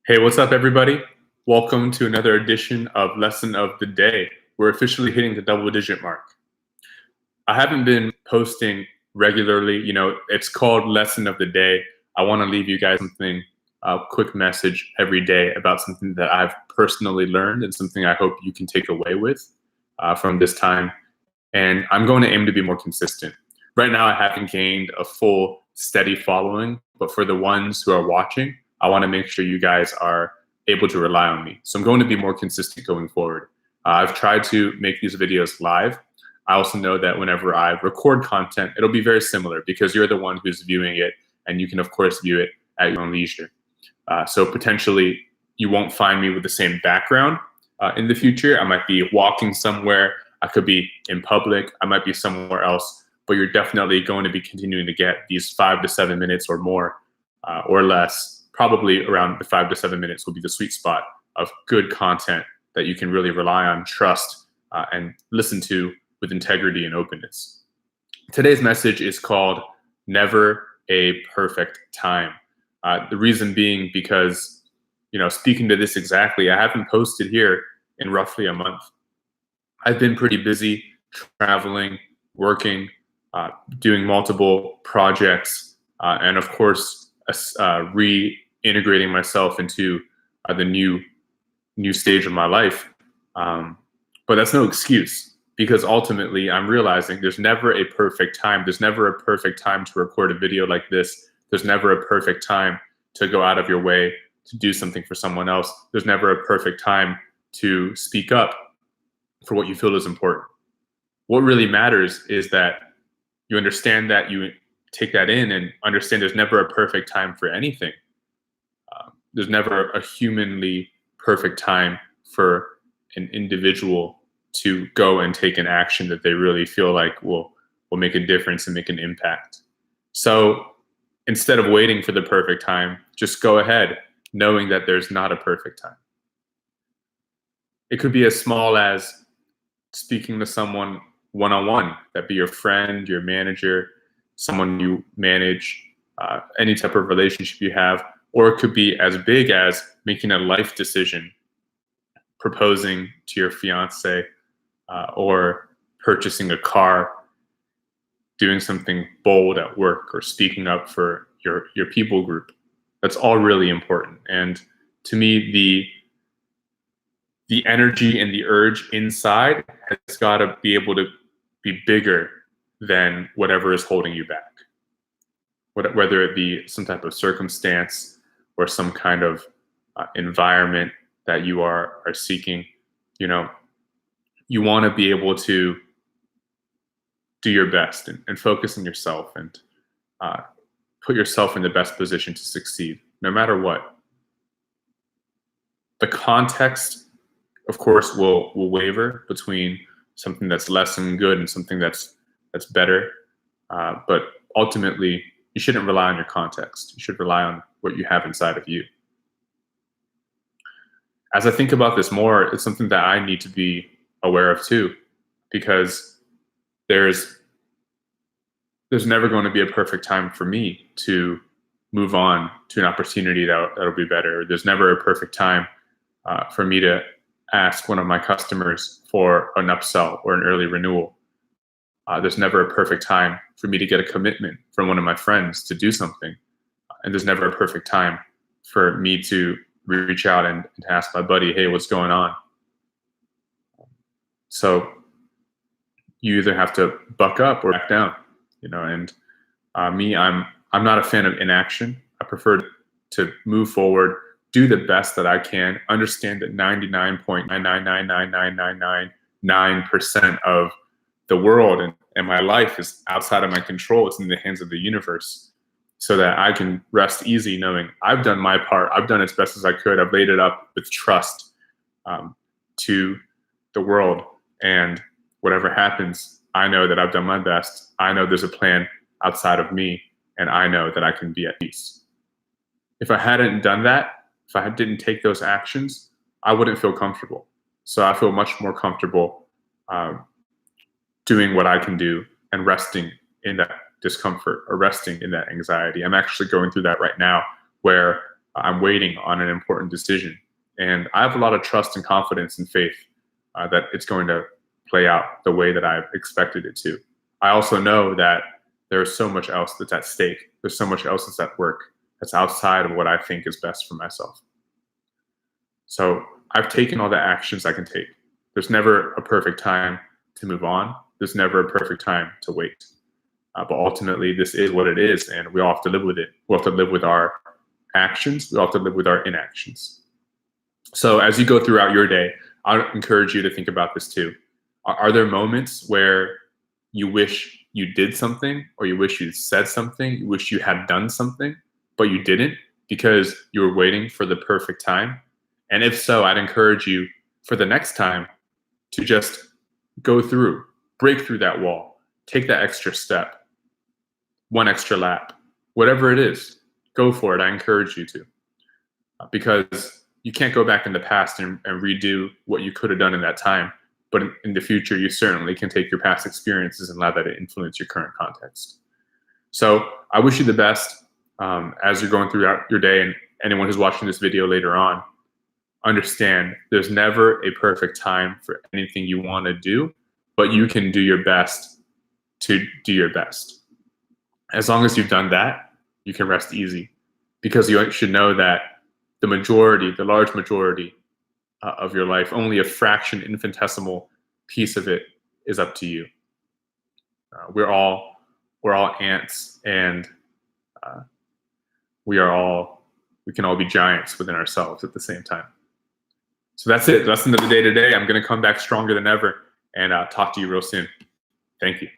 Hey, what's up, everybody? Welcome to another edition of Lesson of the Day. We're officially hitting the double-digit mark. I haven't been posting regularly. It's called Lesson of the Day. I want to leave you guys something, a quick message every day about something that I've personally learned and something I hope you can take away with from this time. And I'm going to aim to be more consistent. Right now, I haven't gained a full, steady following, but for the ones who are watching, I want to make sure you guys are able to rely on me. So I'm going to be more consistent going forward. I've tried to make these videos live. I also know that whenever I record content, it'll be very similar because you're the one who's viewing it, and you can, of course, view it at your own leisure. So potentially, you won't find me with the same background in the future. I might be walking somewhere. I could be in public. I might be somewhere else. But you're definitely going to be continuing to get these 5 to 7 minutes or more or less. Probably around the 5 to 7 minutes will be the sweet spot of good content that you can really rely on, trust, and listen to with integrity and openness. Today's message is called Never a Perfect Time. The reason being because, speaking to this exactly, I haven't posted here in roughly a month. I've been pretty busy traveling, working, doing multiple projects, and of course, reintegrating myself into the new stage of my life. But that's no excuse, because ultimately I'm realizing there's never a perfect time. There's never a perfect time to record a video like this. There's never a perfect time to go out of your way to do something for someone else. There's never a perfect time to speak up for what you feel is important. What really matters is that you understand that, you take that in and understand there's never a perfect time for anything. There's never a humanly perfect time for an individual to go and take an action that they really feel like will make a difference and make an impact. So instead of waiting for the perfect time, just go ahead knowing that there's not a perfect time. It could be as small as speaking to someone one-on-one, that be your friend, your manager, someone you manage, any type of relationship you have, or it could be as big as making a life decision, proposing to your fiance, or purchasing a car, doing something bold at work, or speaking up for your people group. That's all really important. And to me, the energy and the urge inside has got to be able to be bigger than whatever is holding you back. Whether it be some type of circumstance or some kind of environment that you are seeking, you want to be able to do your best and focus on yourself and put yourself in the best position to succeed, no matter what. The context, of course, will waver between something that's less than good and something that's better. But ultimately, you shouldn't rely on your context. You should rely on what you have inside of you. As I think about this more, it's something that I need to be aware of too, because there's never going to be a perfect time for me to move on to an opportunity that'll be better. There's never a perfect time for me to ask one of my customers for an upsell or an early renewal. There's never a perfect time for me to get a commitment from one of my friends to do something. And there's never a perfect time for me to reach out and ask my buddy, hey, what's going on? So you either have to buck up or back down, and me, I'm not a fan of inaction. I prefer to move forward, do the best that I can, understand that 99.9999999% of the world and my life is outside of my control. It's in the hands of the universe, so that I can rest easy knowing I've done my part. I've done as best as I could. I've laid it up with trust to the world. And whatever happens, I know that I've done my best. I know there's a plan outside of me, and I know that I can be at peace. If I hadn't done that, if I didn't take those actions, I wouldn't feel comfortable. So I feel much more comfortable doing what I can do and resting in that discomfort or resting in that anxiety. I'm actually going through that right now, where I'm waiting on an important decision. And I have a lot of trust and confidence and faith that it's going to play out the way that I've expected it to. I also know that there's so much else that's at stake. There's so much else that's at work that's outside of what I think is best for myself. So I've taken all the actions I can take. There's never a perfect time to move on. There's never a perfect time to wait. But ultimately, this is what it is, and we all have to live with it. We have to live with our actions. We all have to live with our inactions. So as you go throughout your day, I encourage you to think about this too. Are there moments where you wish you did something, or you wish you said something, you wish you had done something, but you didn't because you were waiting for the perfect time? And if so, I'd encourage you for the next time to just go through, break through that wall, take that extra step, one extra lap, whatever it is, go for it. I encourage you to, because you can't go back in the past and redo what you could have done in that time. But in the future, you certainly can take your past experiences and allow that to influence your current context. So I wish you the best as you're going throughout your day, and anyone who's watching this video later on, understand there's never a perfect time for anything you want to do, but you can do your best to do your best. As long as you've done that, you can rest easy, because you should know that the large majority of your life, only a fraction, infinitesimal piece of it is up to you. We're all ants, and we can all be giants within ourselves at the same time. So that's it. Lesson of the day today. I'm going to come back stronger than ever, and talk to you real soon. Thank you.